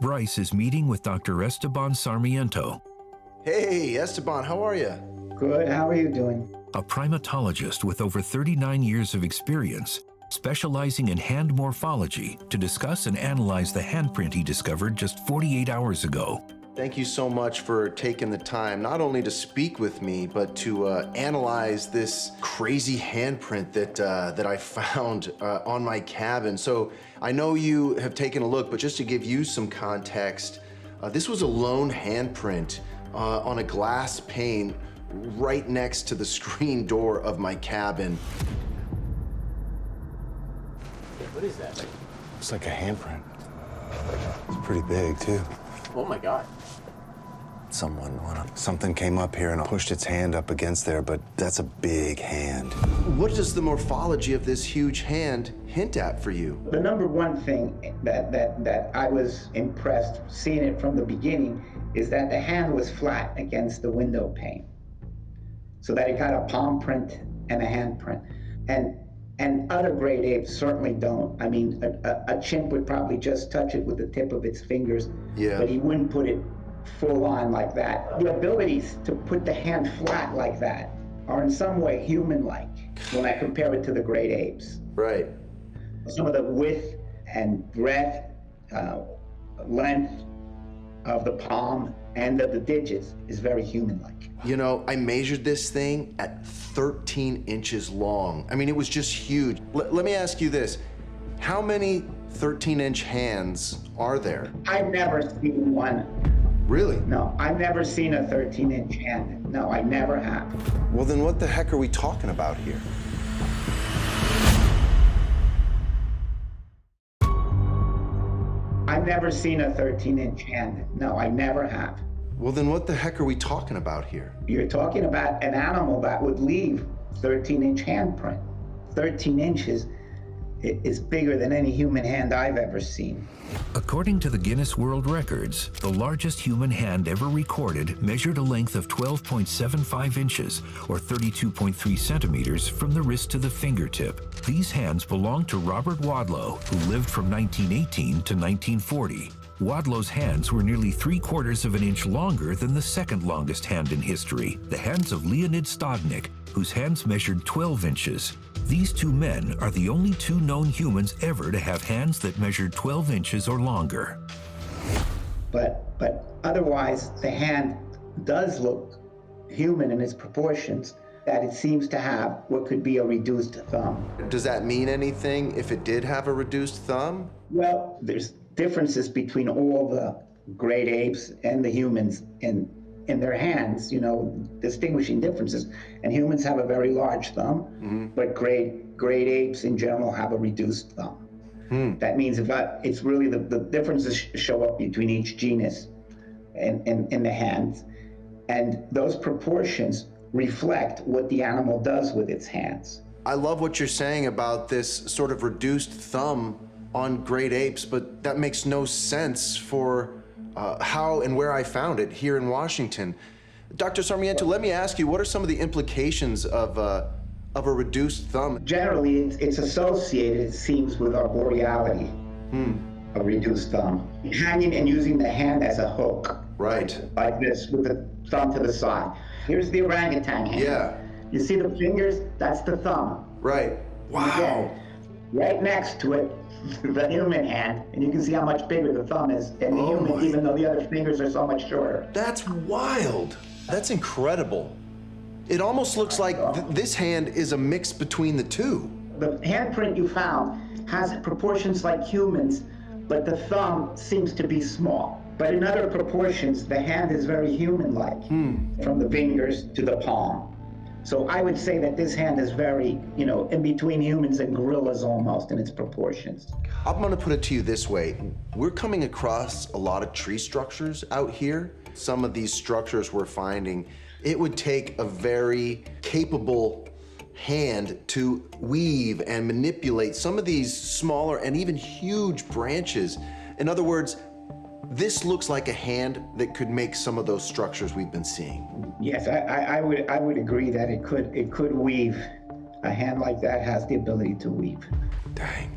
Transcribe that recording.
Bryce is meeting with Dr. Esteban Sarmiento, Hey, Esteban, how are you? Good, how are you doing? a primatologist with over 39 years of experience, specializing in hand morphology, to discuss and analyze the handprint he discovered just 48 hours ago. Thank you so much for taking the time, not only to speak with me, but to analyze this crazy handprint that I found on my cabin. So I know you have taken a look, but just to give you some context, this was a lone handprint on a glass pane right next to the screen door of my cabin. What is that? It's like a handprint. It's pretty big, too. Oh my God. Something came up here and pushed its hand up against there, but that's a big hand. What does the morphology of this huge hand hint at for you? The number one thing that I was impressed seeing it from the beginning is that the hand was flat against the window pane. So that it got a palm print and a hand print. And other great apes certainly don't. I mean, a chimp would probably just touch it with the tip of its fingers, but he wouldn't put it full on like that. The abilities to put the hand flat like that are in some way human-like when I compare it to the great apes. Right. Some of the width and breadth, length of the palm and of the digits is very human-like. You know, I measured this thing at 13 inches long. I mean, it was just huge. Let me ask you this. How many 13-inch hands are there? I've never seen one. Really? No, I've never seen a 13-inch hand. No, I never have. Well, then what the heck are we talking about here? I've never seen a 13-inch hand. No, I never have. Well, then what the heck are we talking about here? You're talking about an animal that would leave 13-inch handprint. 13 inches is bigger than any human hand I've ever seen. According to the Guinness World Records, the largest human hand ever recorded measured a length of 12.75 inches, or 32.3 centimeters, from the wrist to the fingertip. These hands belonged to Robert Wadlow, who lived from 1918 to 1940. Wadlow's hands were nearly 3/4 of an inch longer than the second longest hand in history, the hands of Leonid Stodnik, whose hands measured 12 inches. These two men are the only two known humans ever to have hands that measured 12 inches or longer. But otherwise, the hand does look human in its proportions, that it seems to have what could be a reduced thumb. Does that mean anything if it did have a reduced thumb? Well, there's differences between all the great apes and the humans in their hands, you know, distinguishing differences. And humans have a very large thumb, but great apes in general have a reduced thumb. That means it's really the differences show up between each genus and in the hands. And those proportions reflect what the animal does with its hands. I love what you're saying about this sort of reduced thumb on great apes, but that makes no sense for how and where I found it here in Washington. Dr. Sarmiento, let me ask you, what are some of the implications of a reduced thumb? Generally, it's associated, it seems, with arboreality, a reduced thumb. Hanging and using the hand as a hook. Right. Like this, with the thumb to the side. Here's the orangutan hand. Yeah. You see the fingers? That's the thumb. Right. Wow. Again, right next to it, the human hand, and you can see how much bigger the thumb is than the human, even though the other fingers are so much shorter. That's wild. That's incredible. It almost looks like this hand is a mix between the two. The handprint you found has proportions like humans, but the thumb seems to be small. But in other proportions, the hand is very human-like, from the fingers to the palm. So I would say that this hand is very, you know, in between humans and gorillas almost in its proportions. I'm gonna put it to you this way. We're coming across a lot of tree structures out here. Some of these structures we're finding, it would take a very capable hand to weave and manipulate some of these smaller and even huge branches. In other words, this looks like a hand that could make some of those structures we've been seeing. Yes, I would agree that it could weave. A hand like that has the ability to weave. Dang.